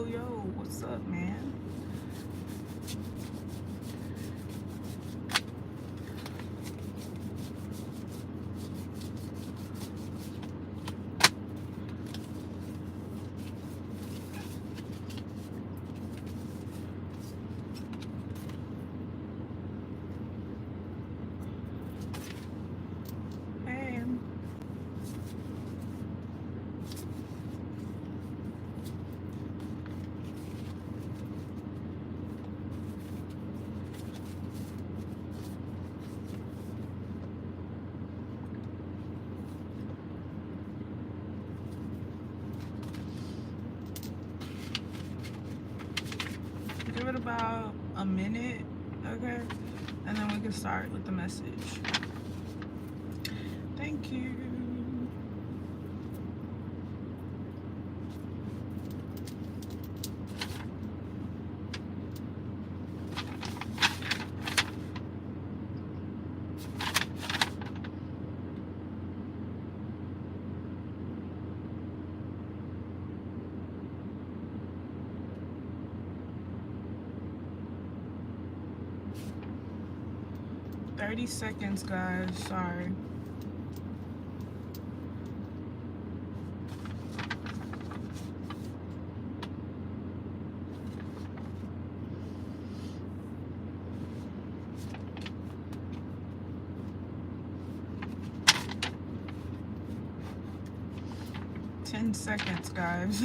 Yo, what's up, man? Hey. 'Give it about a minute, okay? And then we can start with the message. Thank you. $30, guys. Sorry. $10, guys.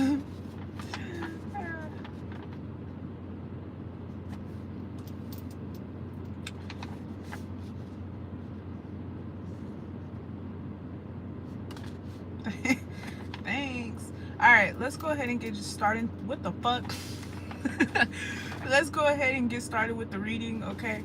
Thanks. All right, let's go ahead and get started. What the fuck? Let's go ahead and get started with the reading, okay?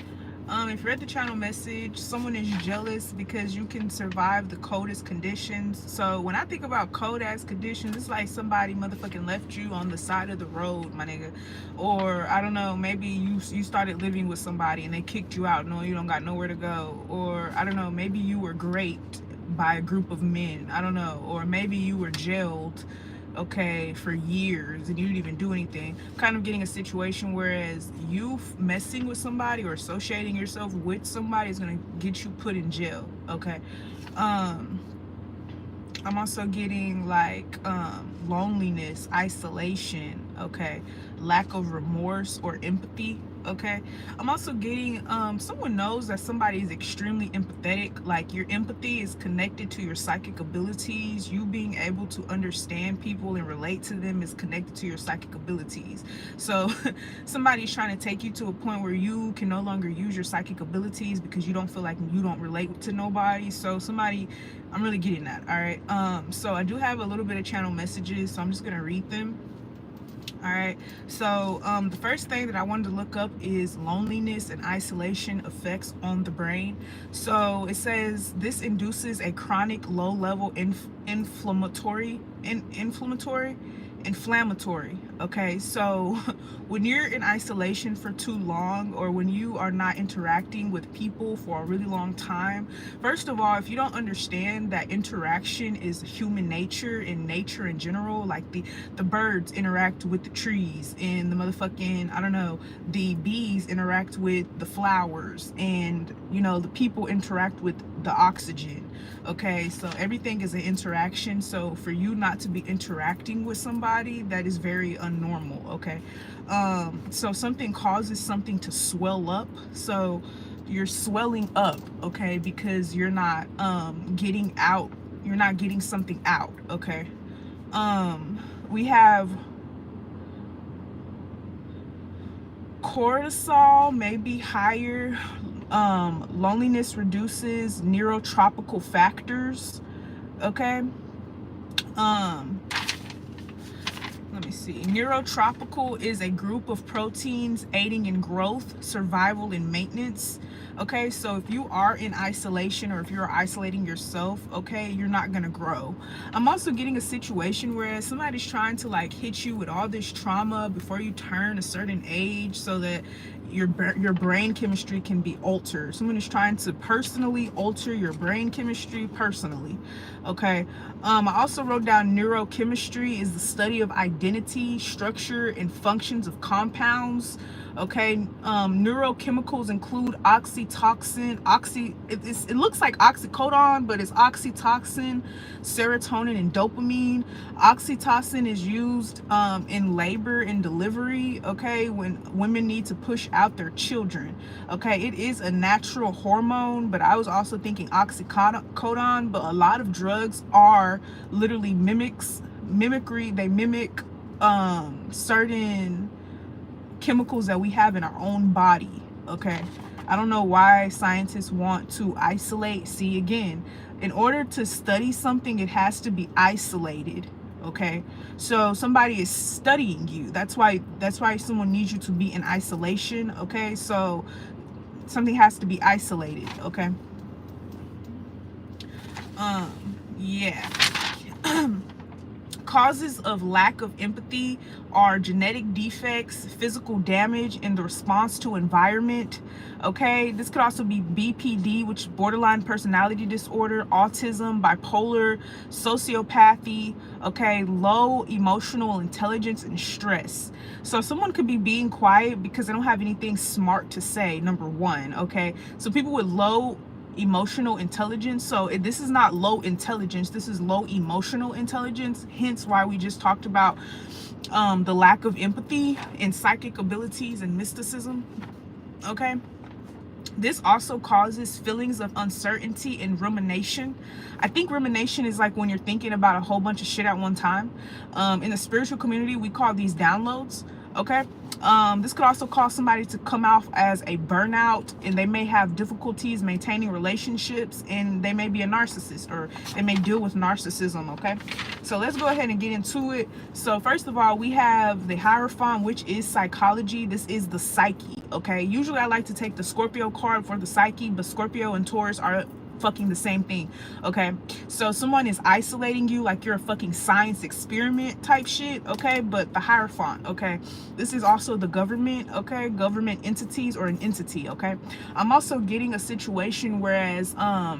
If you read the channel message, someone is jealous because you can survive the coldest conditions. So when I think about cold ass conditions, it's like somebody motherfucking left you on the side of the road, my nigga. Or I don't know, maybe you started living with somebody and they kicked you out knowing you don't got nowhere to go. Or I don't know, maybe you were raped by a group of men, I don't know. Or maybe you were jailed, okay, for years and you didn't even do anything. Kind of getting a situation whereas you messing with somebody or associating yourself with somebody is going to get you put in jail, okay? I'm also getting like loneliness, isolation, okay, lack of remorse or empathy, okay? I'm also getting someone knows that somebody is extremely empathetic, like your empathy is connected to your psychic abilities. You being able to understand people and relate to them is connected to your psychic abilities. So somebody's trying to take you to a point where you can no longer use your psychic abilities because you don't feel like you don't relate to nobody. So somebody, I'm really getting that. All right, so I do have a little bit of channel messages, so I'm just gonna read them. All right, so the first thing that I wanted to look up is loneliness and isolation effects on the brain. So it says this induces a chronic low level inflammatory, okay? So when you're in isolation for too long, or when you are not interacting with people for a really long time, first of all, if you don't understand that interaction is human nature and nature in general, like the birds interact with the trees, and the motherfucking, I don't know, the bees interact with the flowers, and you know, the people interact with the oxygen, okay? So everything is an interaction. So for you not to be interacting with somebody, that is very unnormal, okay? So something causes something to swell up, so you're swelling up, okay, because you're not getting out, you're not getting something out, okay? We have cortisol may be higher. Loneliness reduces neurotropical factors, okay? Let me see. Neurotropical is a group of proteins aiding in growth, survival, and maintenance. Okay, so if you are in isolation, or if you're isolating yourself, okay, you're not gonna grow. I'm also getting a situation where somebody's trying to like hit you with all this trauma before you turn a certain age, so that your brain chemistry can be altered. Someone is trying to personally alter your brain chemistry personally. Okay. I also wrote down neurochemistry is the study of identity, structure, and functions of compounds. Okay. Neurochemicals include it looks like oxycodone, but it's oxytocin, serotonin, and dopamine. Oxytocin is used in labor and delivery, okay, when women need to push out their children. Okay, it is a natural hormone, but I was also thinking oxycodone. But a lot of drugs are literally mimicry. They mimic certain chemicals that we have in our own body. Okay, I don't know why scientists want to isolate. See, again, in order to study something, it has to be isolated. Okay, so somebody is studying you. That's why someone needs you to be in isolation. Okay, so something has to be isolated. Okay. Yeah. Causes of lack of empathy are genetic defects, physical damage in the response to environment. Okay, this could also be BPD, which is borderline personality disorder, autism, bipolar, sociopathy, okay, low emotional intelligence, and stress. So someone could be being quiet because they don't have anything smart to say, number one. Okay, so people with low emotional intelligence, so this is not low intelligence, this is low emotional intelligence, hence why we just talked about the lack of empathy and psychic abilities and mysticism. Okay, this also causes feelings of uncertainty and rumination. I think rumination is like when you're thinking about a whole bunch of shit at one time. In the spiritual community, we call these downloads. Okay, this could also cause somebody to come off as a burnout, and they may have difficulties maintaining relationships, and they may be a narcissist, or they may deal with narcissism. Okay, so let's go ahead and get into it. So first of all, we have the Hierophant, which is psychology. This is the psyche. Okay, usually I like to take the Scorpio card for the psyche, but Scorpio and Taurus are fucking the same thing. Okay, so someone is isolating you like you're a fucking science experiment type shit. Okay, but the Hierophant, okay, this is also the government. Okay, government entities, or an entity. Okay, I'm also getting a situation whereas not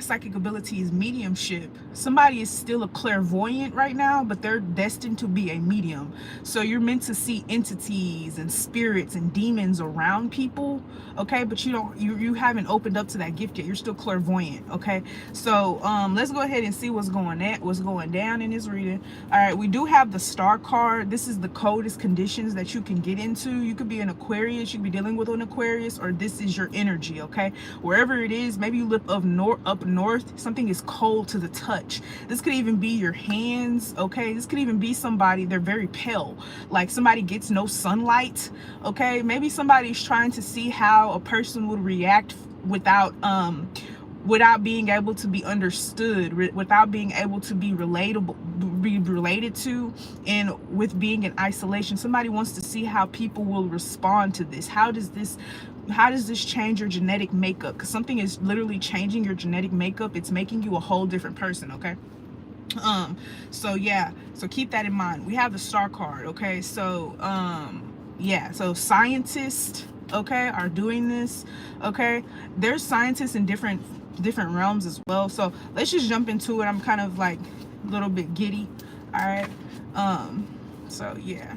psychic abilities, mediumship. Somebody is still a clairvoyant right now, but they're destined to be a medium. So you're meant to see entities and spirits and demons around people. Okay, but you haven't opened up to that gift yet. You're still clairvoyant. Okay, so let's go ahead and see what's going down in this reading. All right, we do have the Star card. This is the coldest conditions that you can get into. You could be an Aquarius, you could be dealing with an Aquarius, or this is your energy. Okay, wherever it is, maybe you live up north, something is cold to the touch. This could even be your hands. Okay, this could even be somebody, they're very pale, like somebody gets no sunlight. Okay, maybe somebody's trying to see how a person would react without being able to be understood, without being able to be related to, and with being in isolation. Somebody wants to see how people will respond to this. How does this change your genetic makeup? Because something is literally changing your genetic makeup. It's making you a whole different person. Okay, so yeah, so keep that in mind. We have the Star card. Okay, so yeah, so scientists, okay, are doing this. Okay, there's scientists in different realms as well. So let's just jump into it. I'm kind of like a little bit giddy. All right, so yeah.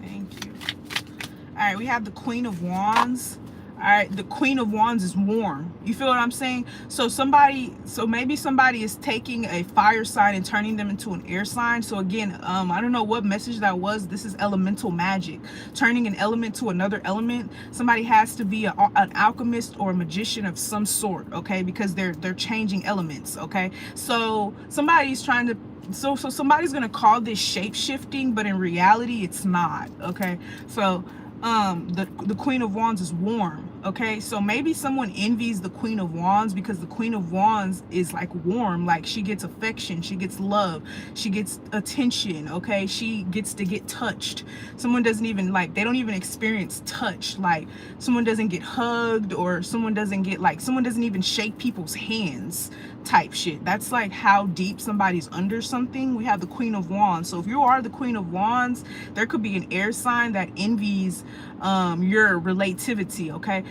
Thank you. All right, we have the Queen of Wands. All right, the Queen of Wands is warm. You feel what I'm saying? So maybe somebody is taking a fire sign and turning them into an air sign. So again, I don't know what message that was. This is elemental magic, turning an element to another element. Somebody has to be an alchemist or a magician of some sort. Okay, because they're changing elements. Okay, so somebody's trying to. So somebody's gonna call this shape shifting, but in reality, it's not. Okay, so the Queen of Wands is warm. Okay, so maybe someone envies the Queen of Wands because the Queen of Wands is like warm, like she gets affection, she gets love, she gets attention. Okay, she gets to get touched. Someone doesn't even like, they don't even experience touch. Like someone doesn't get hugged, or someone doesn't get like, someone doesn't even shake people's hands type shit. That's like how deep somebody's under something. We have the Queen of Wands. So if you are the Queen of Wands, there could be an air sign that envies your relativity. Okay,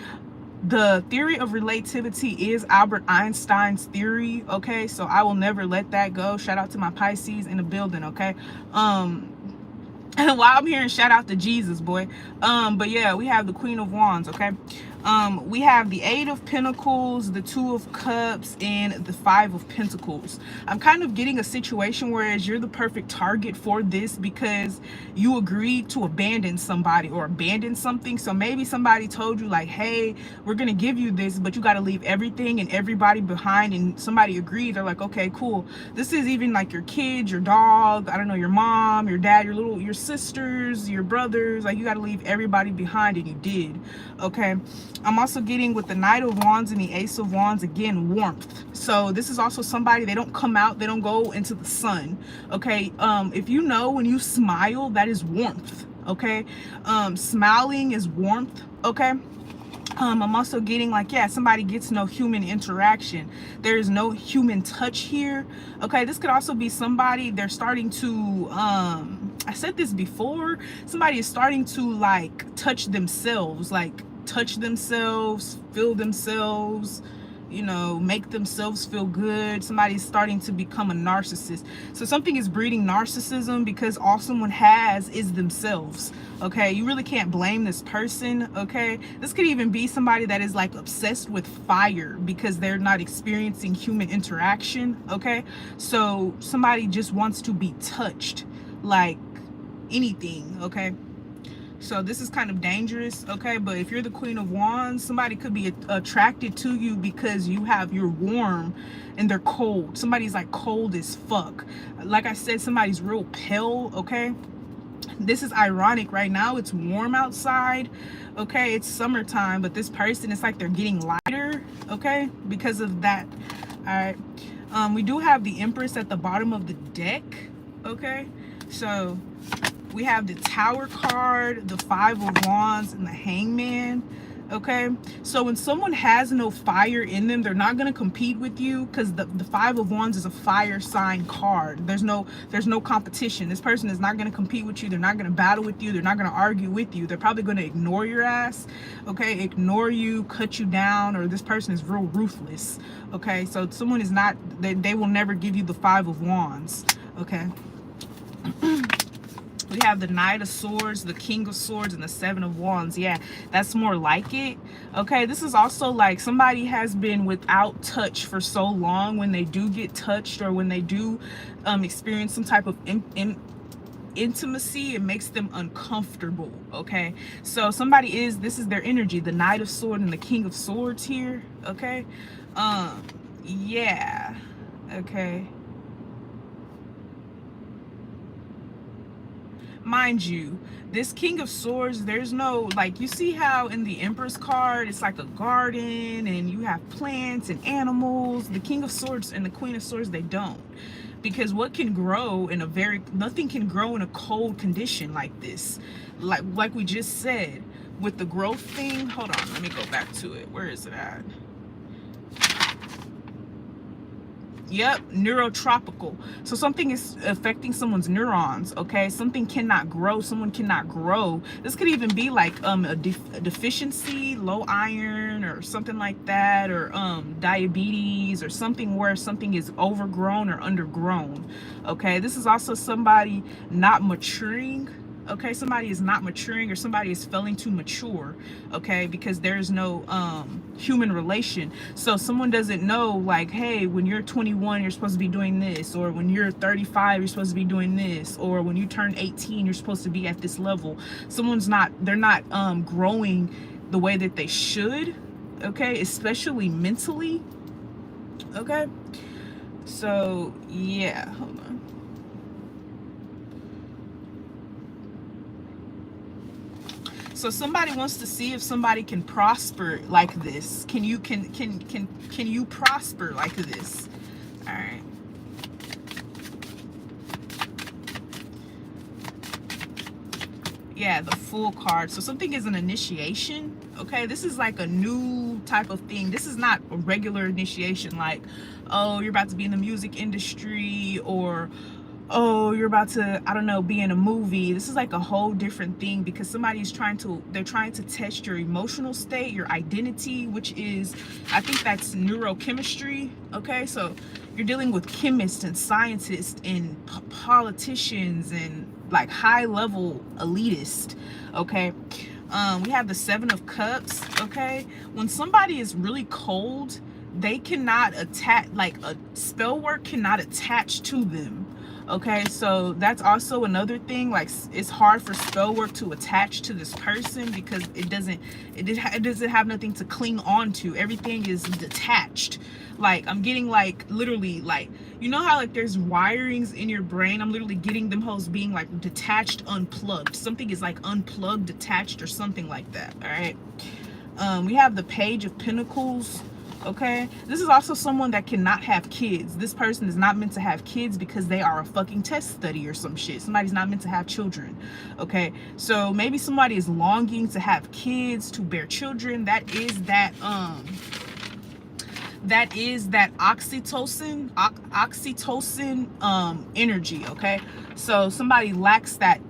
the theory of relativity is Albert Einstein's theory. Okay, so I will never let that go. Shout out to my Pisces in the building. Okay, while I'm hearing shout out to Jesus, boy. But yeah, we have the Queen of Wands. Okay, we have the Eight of Pentacles, the Two of Cups, and the Five of Pentacles. I'm kind of getting a situation whereas you're the perfect target for this because you agreed to abandon somebody or abandon something. So maybe somebody told you like, hey, we're gonna give you this, but you got to leave everything and everybody behind, and somebody agreed. They're like, okay, cool. This is even like your kids, your dog, I don't know, your mom, your dad, your sisters, your brothers. Like you got to leave everybody behind, and you did. Okay, I'm also getting with the Knight of Wands and the Ace of Wands, again, warmth. So this is also somebody, they don't come out, they don't go into the sun. Okay, if you know when you smile, that is warmth. Okay, smiling is warmth. Okay, I'm also getting like, yeah, somebody gets no human interaction. There is no human touch here. Okay, this could also be somebody, they're starting to I said this before, somebody is starting to like touch themselves, feel themselves, you know, make themselves feel good. Somebody's starting to become a narcissist. So something is breeding narcissism because all someone has is themselves. Okay, you really can't blame this person. Okay, this could even be somebody that is like obsessed with fire because they're not experiencing human interaction. Okay, so somebody just wants to be touched, like anything. Okay, so this is kind of dangerous. Okay, but if you're the Queen of Wands, somebody could be attracted to you because you're warm and they're cold. Somebody's like cold as fuck. Like I said, somebody's real pale. Okay, this is ironic. Right now it's warm outside. Okay, it's summertime, but this person, it's like they're getting lighter. Okay, because of that. All right, we do have the Empress at the bottom of the deck. Okay, so we have the Tower card, the Five of Wands, and the Hangman. Okay, so when someone has no fire in them, they're not going to compete with you because the Five of Wands is a fire sign card. There's no competition. This person is not going to compete with you. They're not going to battle with you. They're not going to argue with you. They're probably going to ignore your ass. Okay, ignore you, cut you down, or this person is real ruthless. Okay, so someone is not, they will never give you the Five of Wands. Okay. We have the Knight of Swords, the King of Swords, and the Seven of Wands. Yeah, that's more like it. Okay, this is also like somebody has been without touch for so long. When they do get touched, or when they do experience some type of intimacy, it makes them uncomfortable. Okay, so this is their energy, the Knight of Swords and the King of Swords here. Okay, yeah, okay. Mind you, this King of Swords, there's no, like, you see how in the Empress card it's like a garden and you have plants and animals. The King of Swords and the Queen of Swords, they don't, because what can grow in nothing can grow in a cold condition like this. Like we just said with the growth thing. Hold on, let me go back to it. Where is it at? Yep, neurotropical. So something is affecting someone's neurons. Okay, something cannot grow. Someone cannot grow. This could even be like a deficiency, low iron, or something like that, or diabetes, or something where something is overgrown or undergrown. Okay, this is also somebody not maturing. Okay, somebody is not maturing, or somebody is failing to mature. Okay, because there's no human relation. So someone doesn't know, like, hey, when you're 21 you're supposed to be doing this, or when you're 35 you're supposed to be doing this, or when you turn 18 you're supposed to be at this level. They're not growing the way that they should. Okay, especially mentally. Okay, so yeah, hold on. So somebody wants to see if somebody can prosper like this. Can you prosper like this? All right. Yeah, the Fool card. So something is an initiation. Okay, this is like a new type of thing. This is not a regular initiation, like, oh, you're about to be in the music industry, or oh, you're about to, I don't know, be in a movie. This is like a whole different thing, because somebody's trying to test your emotional state, your identity, which is, I think that's neurochemistry. Okay, so you're dealing with chemists and scientists and politicians and like high level elitist. Okay, we have the Seven of Cups. Okay, when somebody is really cold, they cannot attach, like a spell work cannot attach to them. Okay, so that's also another thing. Like, it's hard for spell work to attach to this person, because it doesn't have nothing to cling on to. Everything is detached. Like, I'm getting like literally, like, you know how like there's wirings in your brain? I'm literally getting them hoes being like detached, unplugged. Something is like unplugged, detached, or something like that. All right. We have the Page of Pentacles. Okay, this is also someone that cannot have kids. This person is not meant to have kids because they are a fucking test study or some shit. Somebody's not meant to have children. Okay, so maybe somebody is longing to have kids, to bear children. That is that oxytocin energy. Okay, so somebody lacks that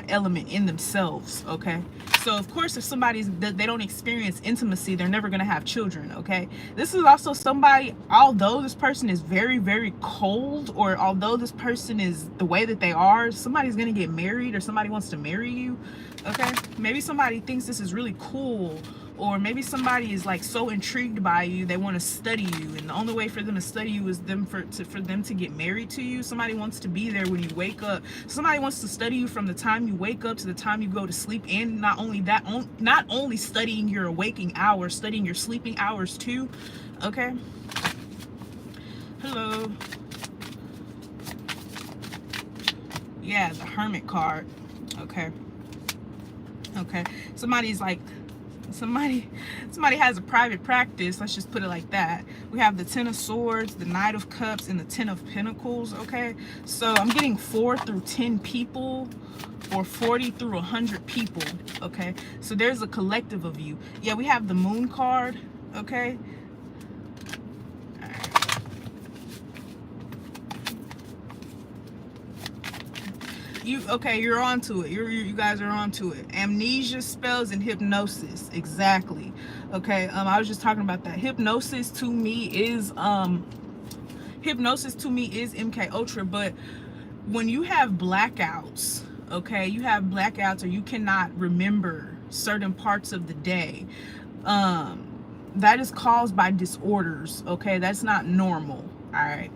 element in themselves. Okay, so of course, if they don't experience intimacy, they're never going to have children. Okay, this is also somebody, although this person is very, very cold, or although this person is the way that they are, somebody's going to get married, or somebody wants to marry you. Okay, maybe somebody thinks this is really cool, or maybe somebody is like so intrigued by you, they want to study you, and the only way for them to study you is for them to get married to you. Somebody wants to be there when you wake up. Somebody wants to study you from the time you wake up to the time you go to sleep, and not only that, not only studying your waking hours, studying your sleeping hours too. Okay, hello. Yeah, the Hermit card. Okay, somebody's like, somebody has a private practice, let's just put it like that. We have the Ten of Swords, the Knight of Cups, and the Ten of Pentacles. Okay, so I'm getting 4 through 10 people, or 40 through 100 people. Okay, so there's a collective of you. Yeah, we have the Moon card. Okay, you're onto it. You guys are onto it. Amnesia spells and hypnosis. Exactly. Okay, I was just talking about that. Hypnosis to me is MK Ultra, but when you have blackouts, okay, you have blackouts, or you cannot remember certain parts of the day, that is caused by disorders. Okay, that's not normal. All right.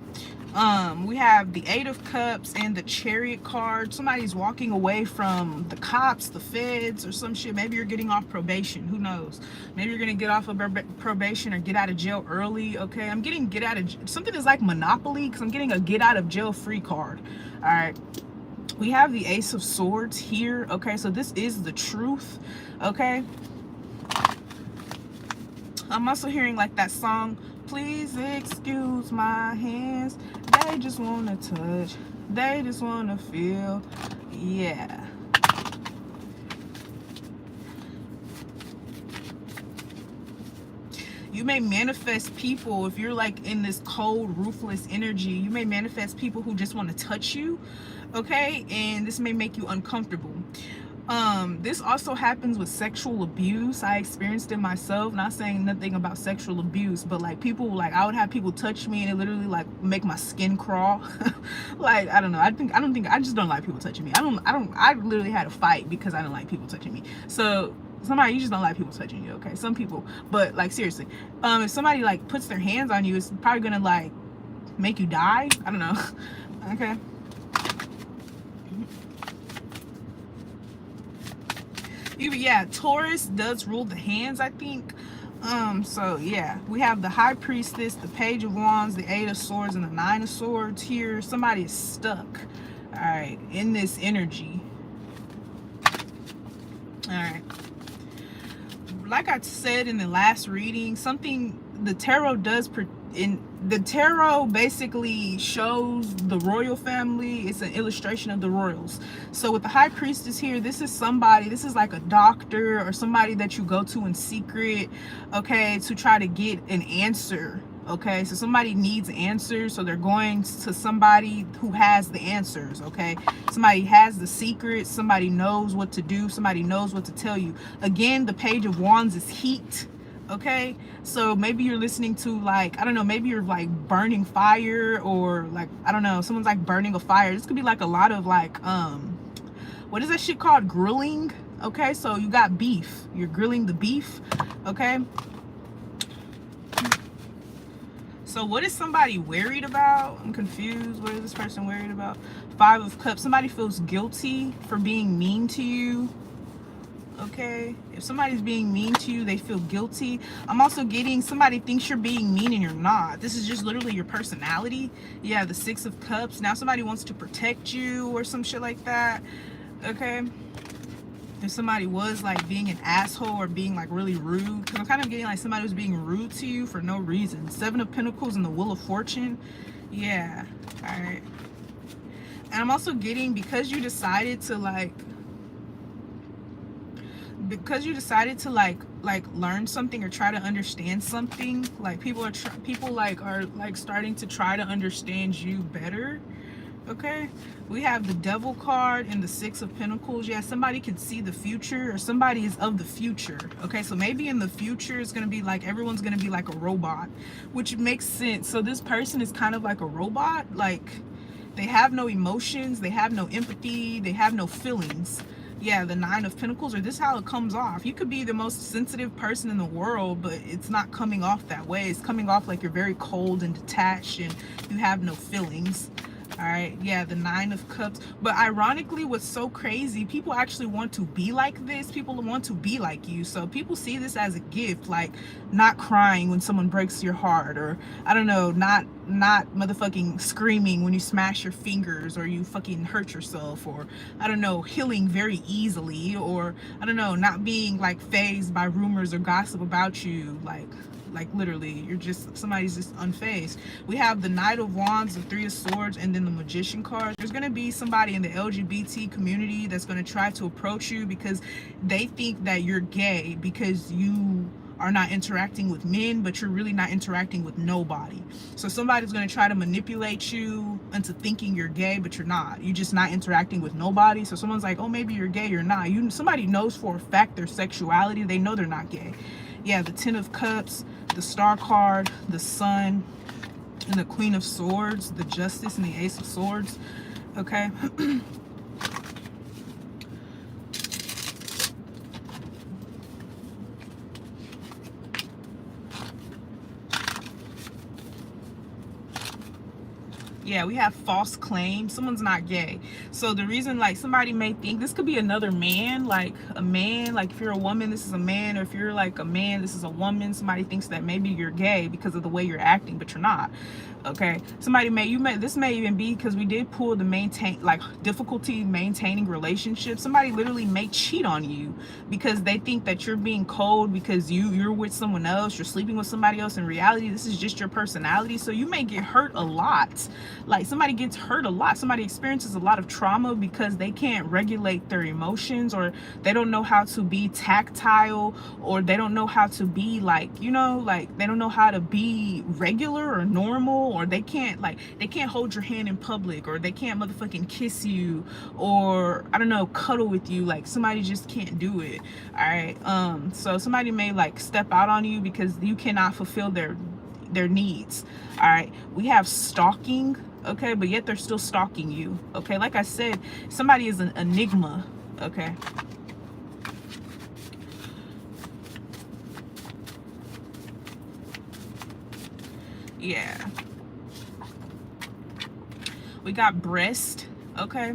We have the Eight of Cups and the Chariot card. Somebody's walking away from the cops, the feds, or some shit. Maybe you're getting off probation. Who knows? Maybe you're gonna get off of probation or get out of jail early. Okay, I'm getting get out of something is like Monopoly, because I'm getting a get out of jail free card. All right. We have the Ace of Swords here. Okay, so this is the Truth. Okay. I'm also hearing like that song, please excuse my hands, they just want to touch, they just want to feel. Yeah. You may manifest people, if you're like in this cold, ruthless energy, you may manifest people who just want to touch you. Okay, and this may make you uncomfortable. This also happens with sexual abuse. I experienced it myself. Not saying nothing about sexual abuse, but like people, like I would have people touch me and it literally like make my skin crawl. Like, I don't know. I just don't like people touching me. I literally had a fight because I don't like people touching me. So somebody, you just don't like people touching you. Okay, some people, but like seriously, if somebody like puts their hands on you, it's probably gonna like make you die. I don't know. Okay. Yeah, Taurus does rule the hands, I think. So yeah, we have the High Priestess, the Page of Wands, the Eight of Swords, and the Nine of Swords here. Somebody is stuck, all right, in this energy. All right. like I said in the last reading, something the tarot does in the tarot basically shows the royal family. It's an illustration of the royals. So with the high priestess here, this is somebody, this is like a doctor or somebody that you go to in secret, okay, to try to get an answer. Okay, so somebody needs answers, so they're going to somebody who has the answers. Okay, somebody has the secrets, somebody knows what to do, somebody knows what to tell you. Again, the Page of Wands is heat. Okay, so maybe you're listening to, like, I don't know, maybe you're like burning fire, or like, I don't know, someone's like burning a fire. This could be like a lot of like what is that shit called, grilling? Okay, so you got beef, you're grilling the beef. Okay, so what is somebody worried about? I'm confused. What is this person worried about? Five of Cups. Somebody feels guilty for being mean to you. Okay, if somebody's being mean to you, they feel guilty. I'm also getting somebody thinks you're being mean and you're not. This is just literally your personality. Yeah, the Six of Cups. Now somebody wants to protect you or some shit like that. Okay, if somebody was like being an asshole or being like really rude, because I'm kind of getting like somebody was being rude to you for no reason. Seven of Pentacles and the Wheel of Fortune. Yeah, all right. And I'm also getting, because you decided to like learn something or try to understand something, like people are starting to try to understand you better. Okay, we have the Devil card and the Six of Pentacles. Yeah, somebody can see the future, or somebody is of the future. Okay, so maybe in the future it's gonna be like everyone's gonna be like a robot, which makes sense. So this person is kind of like a robot. Like, they have no emotions, they have no empathy, they have no feelings. Yeah, the Nine of Pentacles, or this is how it comes off. You could be the most sensitive person in the world, but it's not coming off that way. It's coming off like you're very cold and detached and you have no feelings. All right, yeah, the Nine of Cups. But ironically, what's so crazy, people actually want to be like this. People want to be like you. So people see this as a gift, like not crying when someone breaks your heart, or I don't know, not motherfucking screaming when you smash your fingers or you fucking hurt yourself, or I don't know, healing very easily, or I don't know, not being like fazed by rumors or gossip about you. Like literally, you're just, somebody's just unfazed. We have the Knight of Wands, the Three of Swords, and then the Magician card. There's going to be somebody in the LGBT community that's going to try to approach you because they think that you're gay because you are not interacting with men, but you're really not interacting with nobody. So somebody's going to try to manipulate you into thinking you're gay, but you're not. You're just not interacting with nobody. So someone's like, oh, maybe you're gay, you're not. Somebody knows for a fact their sexuality. They know they're not gay. Yeah, the Ten of Cups, the Star card, the Sun, and the Queen of Swords, the Justice, and the Ace of Swords. Okay. Yeah, we have false claim. Someone's not gay. So the reason, like, somebody may think this could be another man, like a man, like if you're a woman, this is a man, or if you're like a man, this is a woman. Somebody thinks that maybe you're gay because of the way you're acting, but you're not. Okay, somebody this may even be because we did pull the difficulty maintaining relationships. Somebody literally may cheat on you because they think that you're being cold because you're with someone else, you're sleeping with somebody else. In reality, this is just your personality. So you may get hurt a lot. Like, somebody gets hurt a lot. Somebody experiences a lot of trauma because they can't regulate their emotions, or they don't know how to be tactile, or they don't know how to be like, you know, like they don't know how to be regular or normal, or they can't hold your hand in public, or they can't motherfucking kiss you, or I don't know, cuddle with you. Like, somebody just can't do it. All right, so somebody may like step out on you because you cannot fulfill their needs. All right, we have stalking. Okay, but yet they're still stalking you. Okay, like I said, somebody is an enigma. Okay, yeah, we got breast. Okay,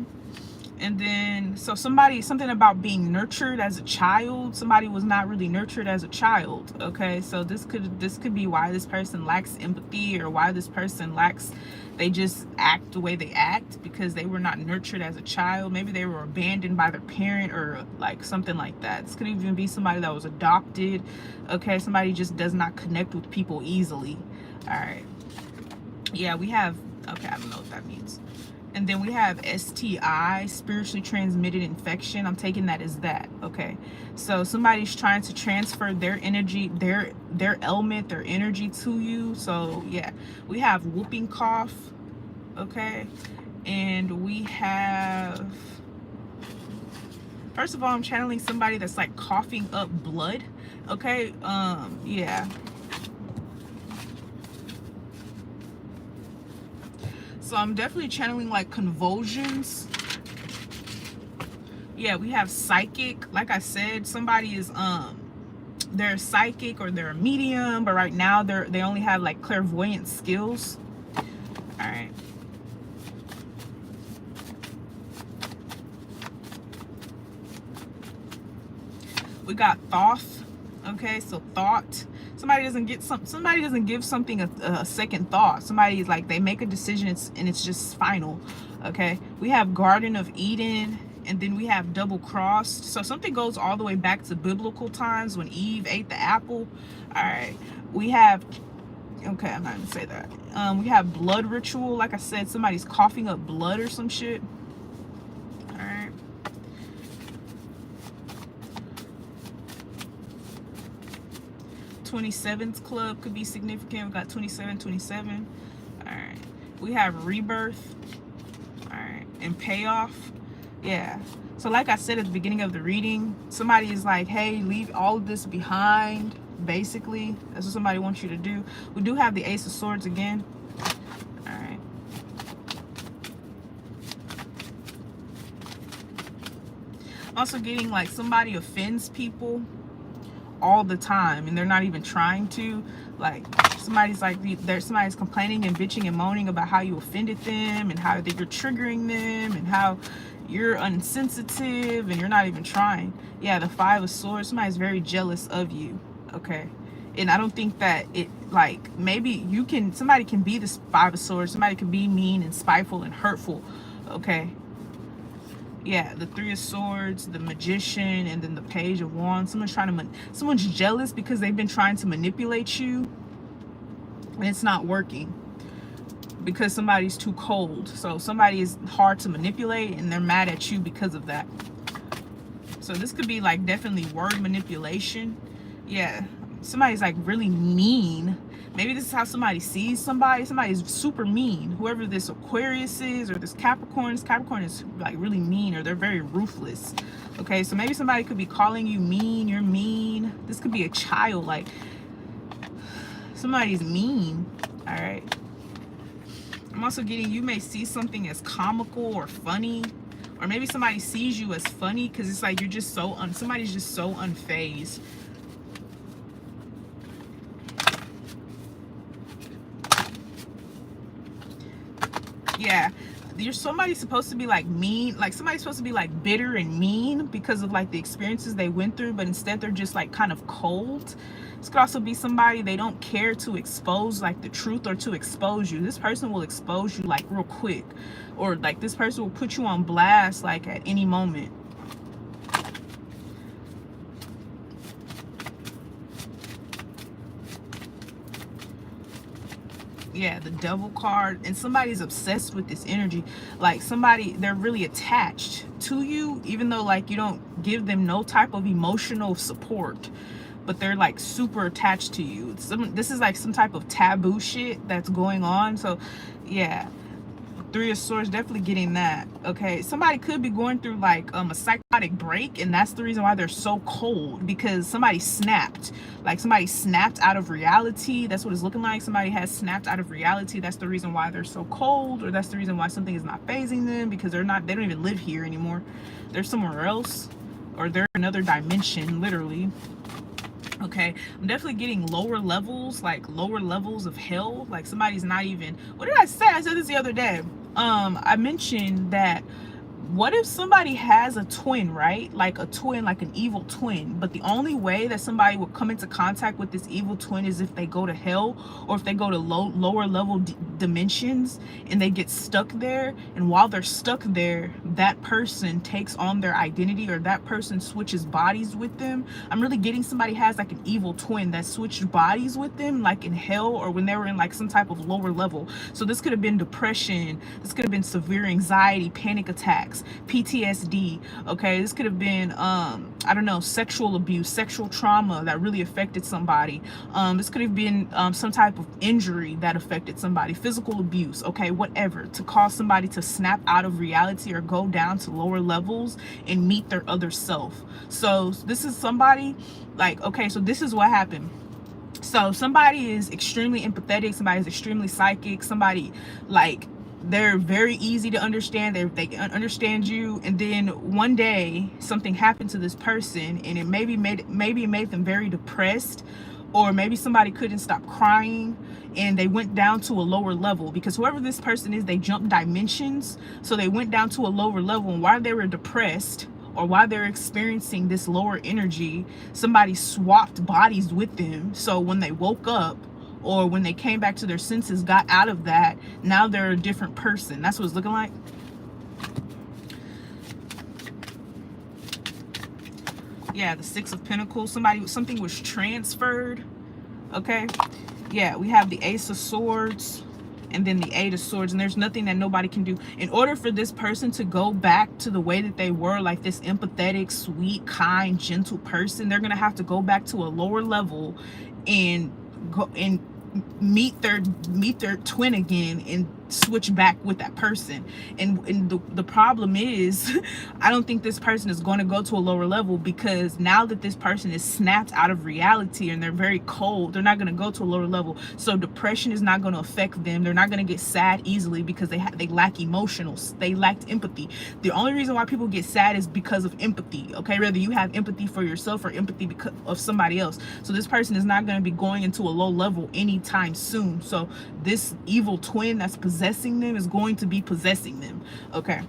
And then, so something about being nurtured as a child. Somebody was not really nurtured as a child. Okay, so this could be why this person lacks empathy, or why this person they just act the way they act because they were not nurtured as a child. Maybe they were abandoned by their parent, or like something like that. This could even be somebody that was adopted. Okay, somebody just does not connect with people easily. All right, yeah, we have, okay, I don't know what that means. And then we have STI, spiritually transmitted infection. I'm taking that as that. Okay, so somebody's trying to transfer their energy, their element, their energy to you. So yeah, we have whooping cough. Okay, and we have, first of all, I'm channeling somebody that's like coughing up blood. Okay, yeah. So I'm definitely channeling like convulsions. Yeah, we have psychic. Like I said, somebody is they're psychic or they're a medium, but right now they only have like clairvoyant skills. All right. We got thoth. Okay, so thought. Somebody doesn't give something a second thought. Somebody's like, they make a decision and it's just final. Okay, we have Garden of Eden, and then we have double crossed. So something goes all the way back to biblical times when Eve ate the apple. All right, we have, okay, I'm not gonna say that. We have blood ritual. Like I said, somebody's coughing up blood or some shit. All right. 27th club could be significant. We got 27. All right, we have rebirth. All right, and payoff. Yeah, so like I said at the beginning of the reading, somebody is like, hey, leave all of this behind. Basically, that's what somebody wants you to do. We do have the Ace of Swords again. All right, also getting like somebody offends people all the time and they're not even trying to. Like somebody's complaining and bitching and moaning about how you offended them and how you're triggering them and how you're insensitive and you're not even trying. Yeah, the Five of Swords. Somebody's very jealous of you. Okay, and I don't think that it, like, maybe somebody can be the Five of Swords. Somebody can be mean and spiteful and hurtful. Okay, yeah, the Three of Swords, the Magician, and then the Page of Wands. Someone's jealous because they've been trying to manipulate you and it's not working because somebody's too cold. So somebody is hard to manipulate and they're mad at you because of that. So this could be like definitely word manipulation. Yeah, somebody's like really mean. Maybe this is how somebody sees somebody. Somebody's super mean. Whoever this Aquarius is or this Capricorn is like really mean, or they're very ruthless. Okay, so maybe somebody could be calling you mean. You're mean. This could be a child. Like somebody's mean. All right. I'm also getting, you may see something as comical or funny, or maybe somebody sees you as funny because it's like you're just so somebody's just so unfazed. Yeah, somebody's supposed to be like mean, like somebody's supposed to be like bitter and mean because of like the experiences they went through, but instead they're just like kind of cold. This could also be somebody, they don't care to expose like the truth or to expose you. This person will expose you like real quick, or like this person will put you on blast like at any moment. Yeah, the Devil card. And somebody's obsessed with this energy. Like somebody, they're really attached to you, even though like you don't give them no type of emotional support, but they're like super attached to you. This is like some type of taboo shit that's going on. So yeah, Three of Swords, definitely getting that. Okay, somebody could be going through like a psychotic break, and that's the reason why they're so cold, because somebody snapped. Like somebody snapped out of reality. That's what it's looking like. Somebody has snapped out of reality. That's the reason why they're so cold, or that's the reason why something is not phasing them, because they don't even live here anymore. They're somewhere else, or they're another dimension, literally. Okay, I'm definitely getting lower levels of hell. Like somebody's not even, what did I say? I said this the other day. I mentioned that what if somebody has a twin, right? Like a twin, like an evil twin, but the only way that somebody would come into contact with this evil twin is if they go to hell, or if they go to lower level dimensions and they get stuck there. And while they're stuck there, that person takes on their identity, or that person switches bodies with them. I'm really getting somebody has like an evil twin that switched bodies with them, like in hell, or when they were in like some type of lower level. So this could have been depression, this could have been severe anxiety, panic attacks, PTSD. Okay, this could have been I don't know, sexual abuse, sexual trauma that really affected somebody. This could have been some type of injury that affected somebody, physical abuse, okay, whatever, to cause somebody to snap out of reality or go down to lower levels and meet their other self. So this is somebody like, okay, so this is what happened. So somebody is extremely empathetic, somebody is extremely psychic, somebody like they're very easy to understand, they can understand you, and then one day something happened to this person and it maybe it made them very depressed, or maybe somebody couldn't stop crying and they went down to a lower level, because whoever this person is, they jumped dimensions, so they went down to a lower level, and while they were depressed or while they're experiencing this lower energy, somebody swapped bodies with them. So when they woke up, or when they came back to their senses, got out of that, now they're a different person. That's what it's looking like. Yeah, the Six of Pentacles. Something was transferred. Okay. Yeah, we have the Ace of Swords and then the Eight of Swords, and there's nothing that nobody can do. In order for this person to go back to the way that they were, like this empathetic, sweet, kind, gentle person, they're gonna have to go back to a lower level and go and meet their twin again and switch back with that person. And the problem is I don't think this person is going to go to a lower level, because now that this person is snapped out of reality and they're very cold, they're not going to go to a lower level. So depression is not going to affect them. They're not going to get sad easily, because they lack emotionals, they lacked empathy. The only reason why people get sad is because of empathy. Okay, whether you have empathy for yourself or empathy because of somebody else. So this person is not going to be going into a low level anytime soon. So this evil twin that's possessing them is going to be possessing them. Okay.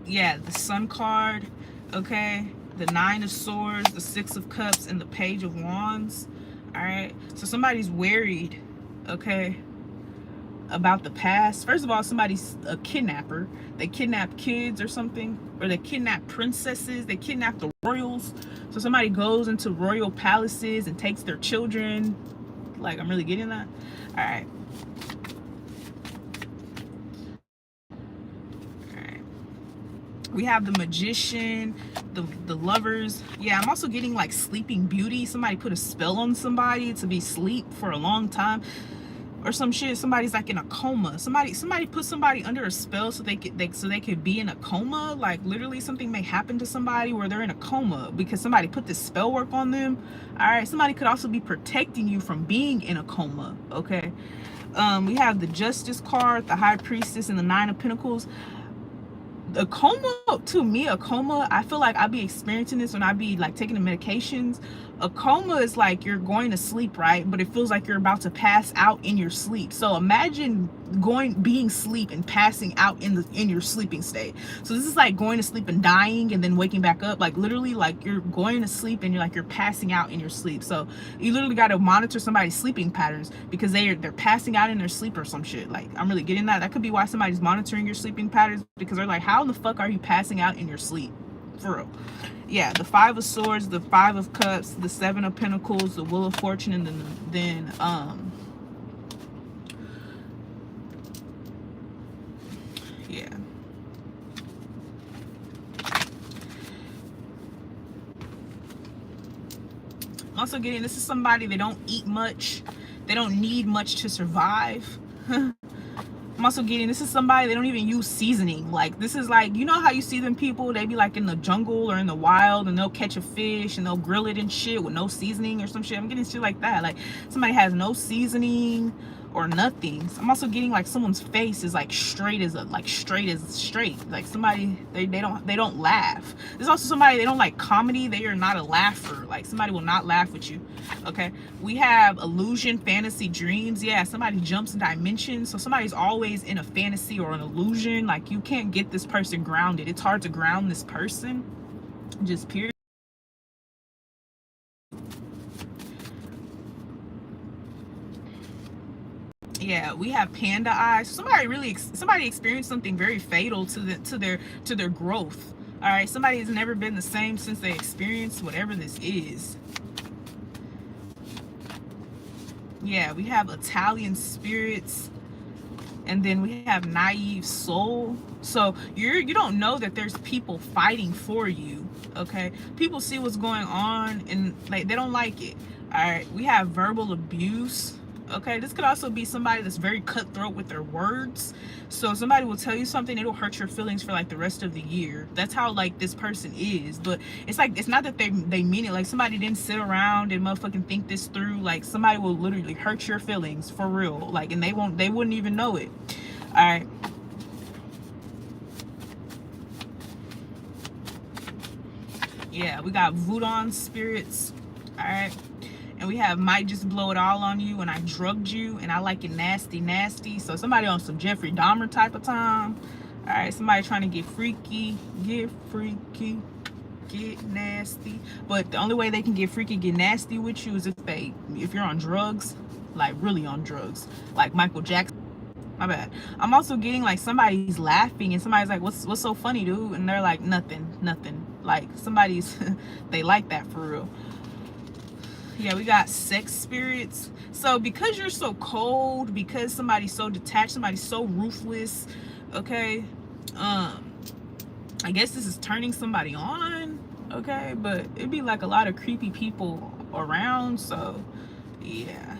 Yeah, the Sun card. Okay, the Nine of Swords, the Six of Cups, and the Page of Wands. All right, so somebody's worried, okay, about the past. First of all, somebody's a kidnapper. They kidnap kids or something, or they kidnap princesses, they kidnap the royals. So somebody goes into royal palaces and takes their children. Like, I'm really getting that. All right. We have the Magician, the Lovers. Yeah, I'm also getting like Sleeping Beauty. Somebody put a spell on somebody to be asleep for a long time, or some shit. Somebody's like in a coma. Somebody put somebody under a spell so they could be in a coma. Like literally something may happen to somebody where they're in a coma because somebody put this spell work on them. All right, somebody could also be protecting you from being in a coma. Okay. We have the Justice card, the High Priestess, and the Nine of Pentacles. A coma, to me, a coma, I feel like I'll be experiencing this when I be like taking the medications. A coma is like you're going to sleep, right? But it feels like you're about to pass out in your sleep. So imagine being asleep and passing out in your sleeping state. So this is like going to sleep and dying and then waking back up. Like literally, like you're going to sleep and you're passing out in your sleep. So you literally got to monitor somebody's sleeping patterns, because they're passing out in their sleep or some shit. Like, I'm really getting that. That could be why somebody's monitoring your sleeping patterns, because they're like, how in the fuck are you passing out in your sleep? For real. Yeah, the Five of Swords, the Five of Cups, the Seven of Pentacles, the Wheel of Fortune, and then yeah. I'm also getting, this is somebody, they don't eat much, they don't need much to survive. I'm also getting, this is somebody, they don't even use seasoning. Like, this is like, you know how you see them people, they be like in the jungle or in the wild and they'll catch a fish and they'll grill it and shit with no seasoning or some shit. I'm getting shit like that. Like, somebody has no seasoning, or nothing. I'm also getting like someone's face is like straight as straight. Like somebody they don't laugh. There's also somebody, they don't like comedy. They are not a laugher. Like somebody will not laugh with you. Okay, we have illusion, fantasy, dreams. Yeah, somebody jumps in dimensions. So somebody's always in a fantasy or an illusion. Like you can't get this person grounded. It's hard to ground this person. Just period. Yeah, we have panda eyes. Somebody experienced something very fatal to their growth. All right, somebody has never been the same since they experienced whatever this is. Yeah, we have Italian spirits, and then we have naive soul. So you don't know that there's people fighting for you. Okay, people see what's going on and like they don't like it. All right, we have verbal abuse. Okay, this could also be somebody that's very cutthroat with their words. So somebody will tell you something, it'll hurt your feelings for like the rest of the year. That's how like this person is. But it's like, it's not that they mean it. Like somebody didn't sit around and motherfucking think this through. Like somebody will literally hurt your feelings for real. Like, and they wouldn't even know it. All right. Yeah, we got voodoo spirits. All right. And we have might just blow it all on you, and I drugged you, and I like it nasty, nasty. So somebody on some Jeffrey Dahmer type of time. All right, somebody trying to get freaky, get nasty. But the only way they can get freaky, get nasty with you is if you're on drugs, like really on drugs, like Michael Jackson. My bad. I'm also getting like somebody's laughing, and somebody's like, what's so funny, dude? And they're like, nothing. Like somebody's, they like that for real. Yeah, we got sex spirits. So because you're so cold, because somebody's so detached, somebody's so ruthless, okay, I guess this is turning somebody on, okay, but it'd be like a lot of creepy people around, so yeah.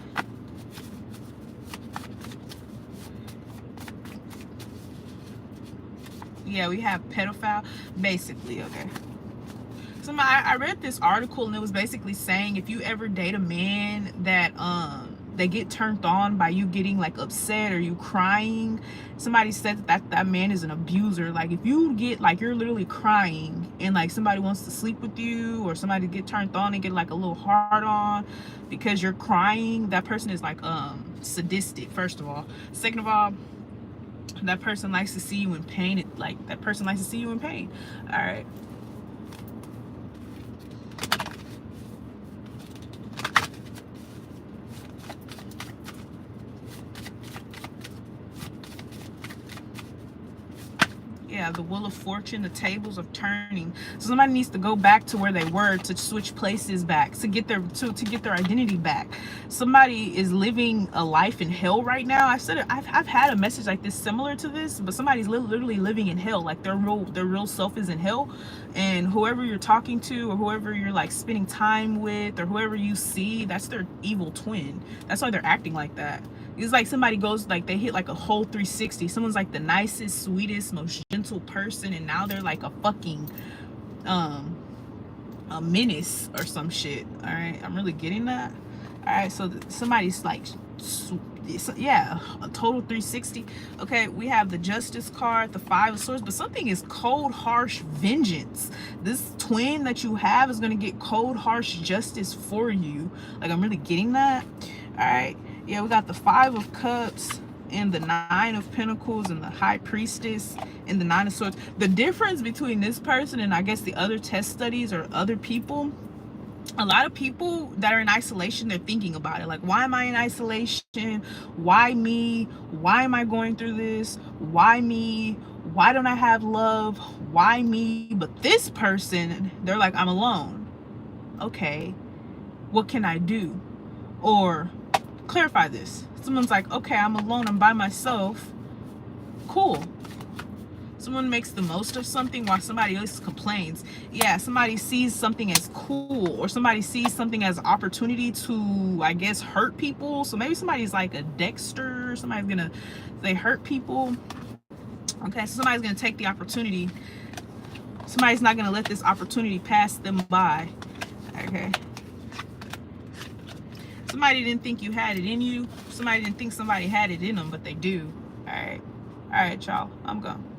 Yeah, we have pedophile, basically, okay. So I read this article, and it was basically saying if you ever date a man that they get turned on by you getting like upset or you crying, somebody said that man is an abuser. Like if you get like you're literally crying and like somebody wants to sleep with you, or somebody get turned on and get like a little hard on because you're crying, that person is like sadistic, first of all. Second of all, that person likes to see you in pain. That person likes to see you in pain. All right. Yeah, the wheel of fortune, the tables of turning. So somebody needs to go back to where they were, to switch places back, to get their identity back. Somebody is living a life in hell right now. I've had a message like this similar to this, but somebody's literally living in hell. Like their real self is in hell, and whoever you're talking to, or whoever you're like spending time with, or whoever you see, that's their evil twin. That's why they're acting like that. It's like somebody goes, like they hit like a whole 360. Someone's like the nicest, sweetest, most gentle person, and now they're like a fucking a menace or some shit. All right, I'm really getting that. All right, so somebody's like, yeah, a total 360. Okay, we have the Justice card, the Five of Swords, but something is cold, harsh vengeance. This twin that you have is going to get cold, harsh justice for you. Like, I'm really getting that. All right. Yeah, we got the Five of Cups and the Nine of Pentacles and the High Priestess and the Nine of Swords. The difference between this person and I guess the other test studies or other people, a lot of people that are in isolation, they're thinking about it. Like, why am I in isolation? Why me? Why am I going through this? Why me? Why don't I have love? Why me? But this person, they're like, I'm alone. Okay, what can I do? Or clarify this. Someone's like, okay, I'm alone, I'm by myself. Cool. Someone makes the most of something while somebody else complains. Yeah, somebody sees something as cool, or somebody sees something as opportunity to, I guess, hurt people. So maybe somebody's like a Dexter. They hurt people. Okay, so somebody's gonna take the opportunity. Somebody's not gonna let this opportunity pass them by. Okay. Somebody didn't think you had it in you. Somebody didn't think somebody had it in them, but they do. All right, y'all. I'm gone.